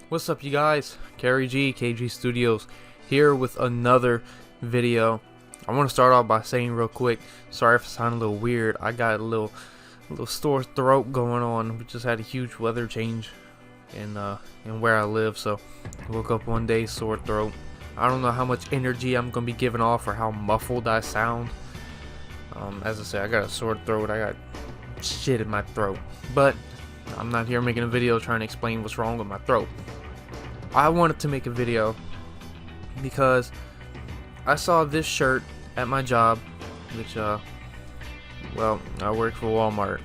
What's up, you guys? Carrie G, KG Studios, here with another video. I want to start off by saying real quick, sorry if I sound a little weird. I got a little sore throat going on. We just had a huge weather change in where I live, so I woke up one day sore throat. I don't know how much energy I'm gonna be giving off or how muffled I sound. As I said, I got a sore throat. I got shit in my throat, but I'm not here making a video trying to explain what's wrong with my throat. I wanted to make a video because I saw this shirt at my job, which well, I work for Walmart,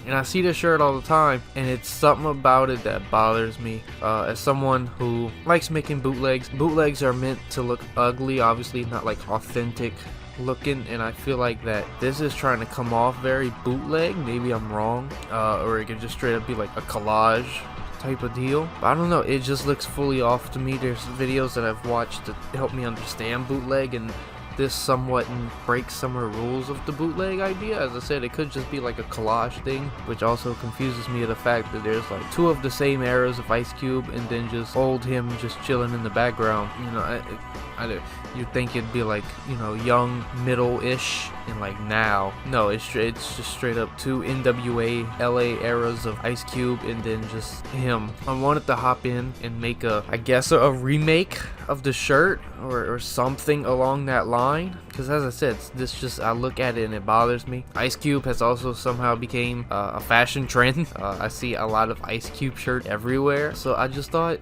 and I see this shirt all the time, and it's something about it that bothers me. As someone who likes making bootlegs are meant to look ugly, obviously not like authentic looking, and I feel like that this is trying to come off very bootleg. Maybe I'm wrong, or it could just straight up be like a collage type of deal, but I don't know, it just looks fully off to me. There's videos that I've watched that help me understand bootleg, and this somewhat breaks some of the rules of the bootleg idea. As I said, it could just be like a collage thing, which also confuses me of the fact that there's like two of the same eras of Ice Cube and then just old him just chilling in the background. You know, you'd think it'd be like, you know, young, middle-ish, and like now. No, it's just straight up two NWA LA eras of Ice Cube and then just him. I wanted to hop in and make I guess a remake of the shirt or something along that line, because as I said, this just, I look at it and it bothers me. Ice Cube has also somehow became a fashion trend. I see a lot of Ice Cube shirt everywhere, so I just thought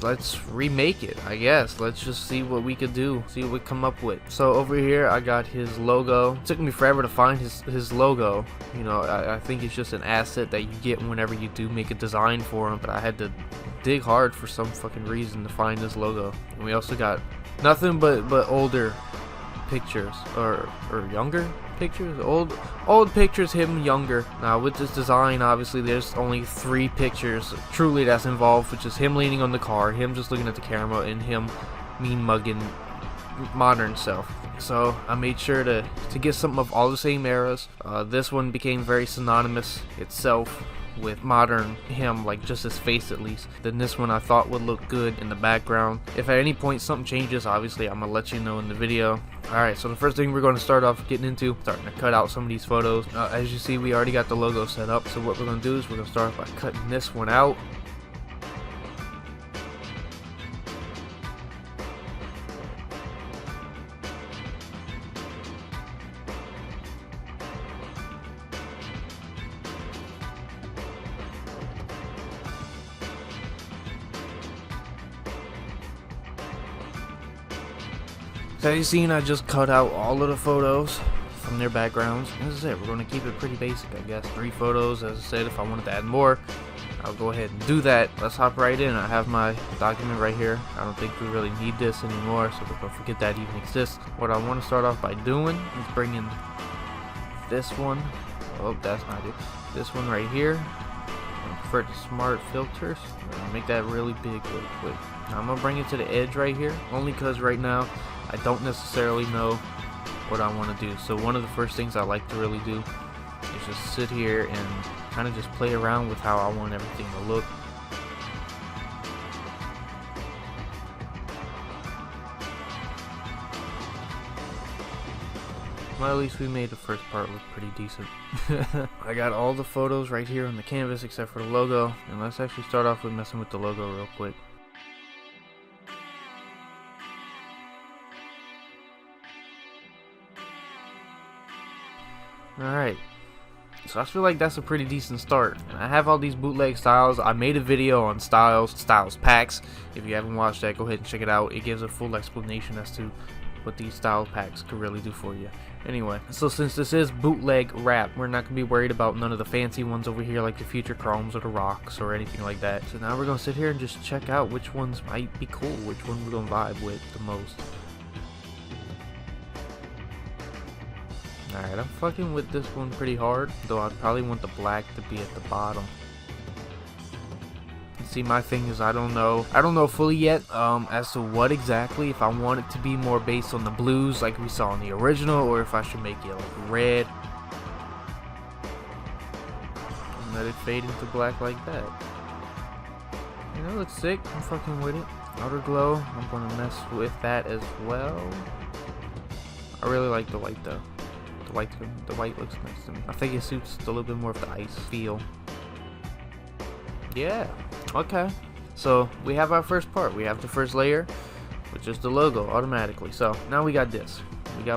let's remake it. I guess let's just see what we could do, see what we come up with. So over here I got his logo. It took me forever to find his logo. You know, I think it's just an asset that you get whenever you do make a design for him, but I had to dig hard for some fucking reason to find this logo. And we also got nothing but older pictures or younger pictures, old pictures, him younger. Now with this design, obviously there's only 3 pictures truly that's involved, which is him leaning on the car, him just looking at the camera, and him mean mugging modern self. So I made sure to get something of all the same eras. This one became very synonymous itself with modern him, like just his face at least. Then this one I thought would look good in the background. If at any point something changes, obviously I'm gonna let you know in the video. Alright, so the first thing we're going to start off getting into, starting to cut out some of these photos. As you see, we already got the logo set up, so what we're going to do is we're going to start by cutting this one out. So as you've seen, I just cut out all of the photos from their backgrounds. This is it. We're going to keep it pretty basic, I guess. 3 photos. As I said, if I wanted to add more, I'll go ahead and do that. Let's hop right in. I have my document right here. I don't think we really need this anymore, so we're going to forget that even exists. What I want to start off by doing is bringing this one. Oh, that's not it. This one right here. For the smart filters, I'm going to make that really big really quick. Now I'm going to bring it to the edge right here, only because right now I don't necessarily know what I want to do. So one of the first things I like to really do is just sit here and kind of just play around with how I want everything to look. Well, at least we made the first part look pretty decent. I got all the photos right here on the canvas except for the logo, and let's actually start off with messing with the logo real quick. Alright, so I feel like that's a pretty decent start. And I have all these bootleg styles. I made a video on styles packs. If you haven't watched that, go ahead and check it out. It gives a full explanation as to what these style packs could really do for you. Anyway, so since this is bootleg rap, we're not going to be worried about none of the fancy ones over here like the Future Chromes or the Rocks or anything like that. So now we're going to sit here and just check out which ones might be cool, which one we're going to vibe with the most. Alright, I'm fucking with this one pretty hard, though I'd probably want the black to be at the bottom. See, my thing is I don't know fully yet as to what exactly, if I want it to be more based on the blues like we saw in the original, or if I should make it like red and let it fade into black like that. That looks sick. I'm fucking with it. Outer glow. I'm gonna mess with that as well. I really like the white though. The white looks nice to me. I think it suits a little bit more of the ice feel. Yeah. Okay. So we have our first part. We have the first layer, which is the logo automatically. So now we got this. We got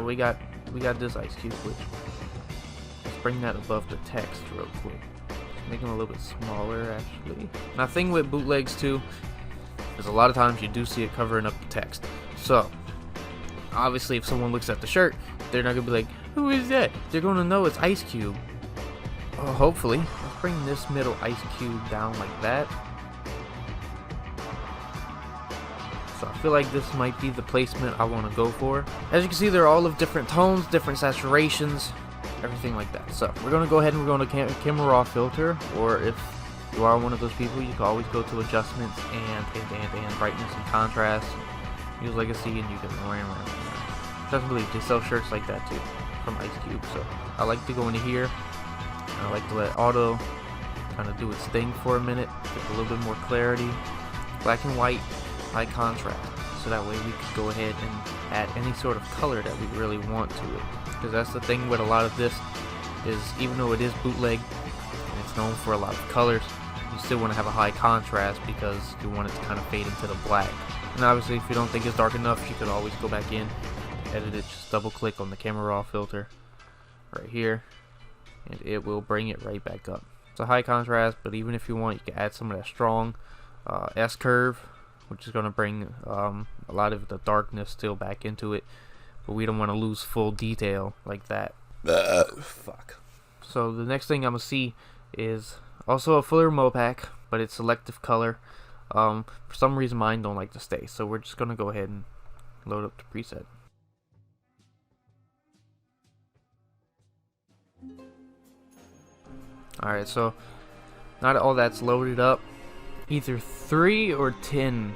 this ice cube. Which let's bring that above the text real quick. Make them a little bit smaller actually. Now, thing with bootlegs too is a lot of times you do see it covering up the text. So obviously, if someone looks at the shirt, they're not gonna be like, "Who is that?" They're gonna know it's Ice Cube. Oh, hopefully. Let's bring this middle Ice Cube down like that. So I feel like this might be the placement I want to go for. As you can see, they're all of different tones, different saturations, everything like that. So we're gonna go ahead and we're gonna camera raw filter, or if you are one of those people, you can always go to adjustments and brightness and contrast. Use legacy and you can ram around. Trust me, they sell shirts like that too from Ice Cube. So I like to go into here. I like to let auto kind of do its thing for a minute, get a little bit more clarity. Black and white, high contrast, so that way we could go ahead and add any sort of color that we really want to it. Because that's the thing with a lot of this is, even though it is bootleg and it's known for a lot of colors, you still want to have a high contrast because you want it to kind of fade into the black. And obviously, if you don't think it's dark enough, you could always go back in, edit it, just double click on the camera raw filter right here, and it will bring it right back up. It's a high contrast, but even if you want, you can add some of that strong S curve, which is going to bring a lot of the darkness still back into it, but we don't want to lose full detail like that. Fuck. So the next thing I'm going to see is also a fuller Mopac, but it's selective color. For some reason mine don't like to stay, so we're just going to go ahead and load up the preset. Alright, so now that all that's loaded up, either 3 or 10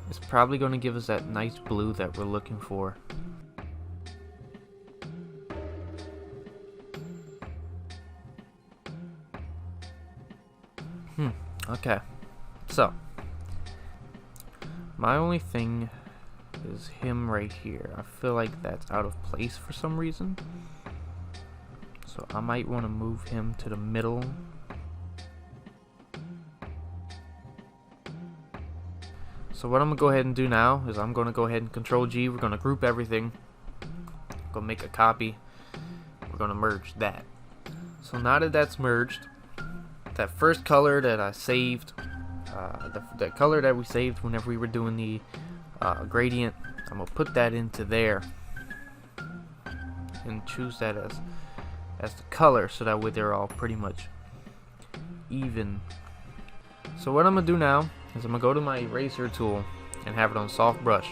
is probably going to give us that nice blue that we're looking for. Okay. So, my only thing is him right here. I feel like that's out of place for some reason. So I might want to move him to the middle. So what I'm going to go ahead and do now is I'm going to go ahead and Control G. We're going to group everything. Go make a copy. We're going to merge that. So now that that's merged, that first color that I saved, the color that we saved whenever we were doing the gradient, I'm going to put that into there and choose that as the color, so that way they're all pretty much even. So what I'm going to do now is I'm going to go to my eraser tool and have it on soft brush.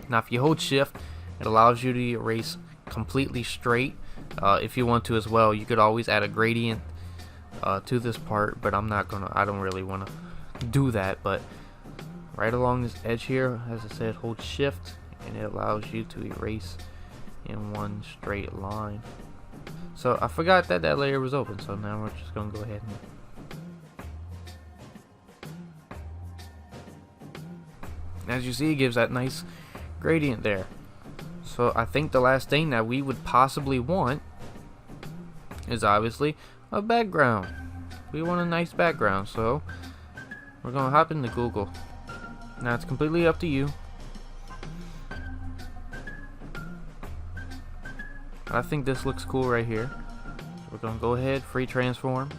Now if you hold shift, it allows you to erase completely straight. If you want to as well, you could always add a gradient to this part, but I don't really want to do that. But right along this edge here, as I said, hold shift and it allows you to erase in one straight line. So I forgot that layer was open, so now we're just gonna go ahead and, as you see, it gives that nice gradient there. So I think the last thing that we would possibly want is obviously a background. We want a nice background, so we're gonna hop into Google. Now it's completely up to you. I think this looks cool right here. So we're gonna go ahead, free transform.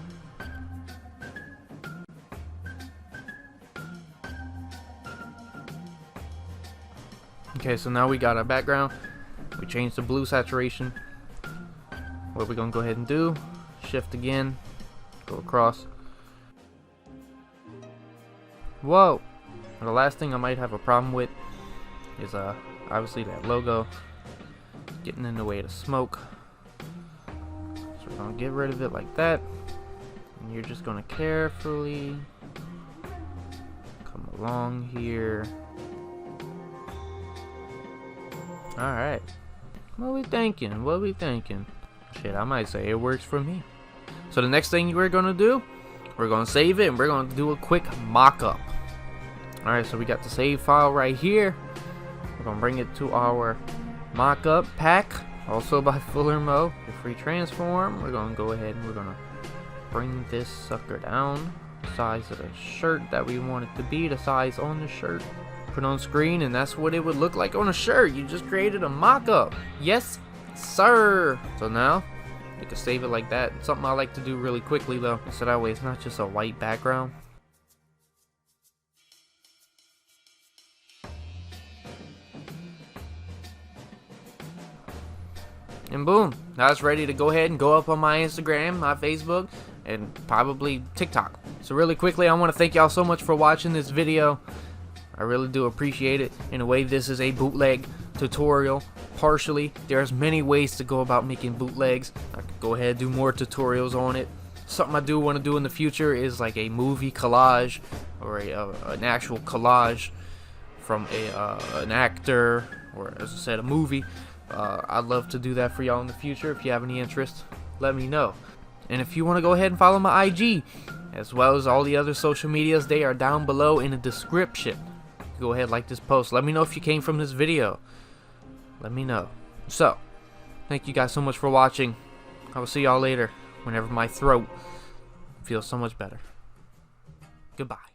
Okay, so now we got our background. We changed the blue saturation. What we're gonna go ahead and do, shift again, go across. Whoa! The last thing I might have a problem with is obviously that logo getting in the way of the smoke. So we're gonna get rid of it like that, and you're just gonna carefully come along here. Alright, what we thinking? Shit, I might say it works for me. So the next thing we're gonna do, we're gonna save it and we're gonna do a quick mock-up. Alright, so we got the save file right here. We're gonna bring it to our mock-up pack, also by Fuller Mo, the free transform. We're gonna go ahead and we're gonna bring this sucker down, the size of the shirt that we want it to be, the size on the shirt. Put on screen, and that's what it would look like on a shirt. You just created a mock-up. Yes, sir. So now you can save it like that. It's something I like to do really quickly though, so that way it's not just a white background. And boom, now it's ready to go ahead and go up on my Instagram, my Facebook, and probably TikTok. So really quickly, I want to thank y'all so much for watching this video. I really do appreciate it. In a way, this is a bootleg tutorial, partially. There's many ways to go about making bootlegs. I could go ahead and do more tutorials on it. Something I do want to do in the future is like a movie collage, or an actual collage from an actor, or as I said, a movie. I'd love to do that for y'all in the future. If you have any interest, let me know. And if you want to go ahead and follow my IG, as well as all the other social medias, they are down below in the description. Go ahead, like this post. Let me know if you came from this video. Let me know. So, thank you guys so much for watching. I will see y'all later, whenever my throat feels so much better. Goodbye.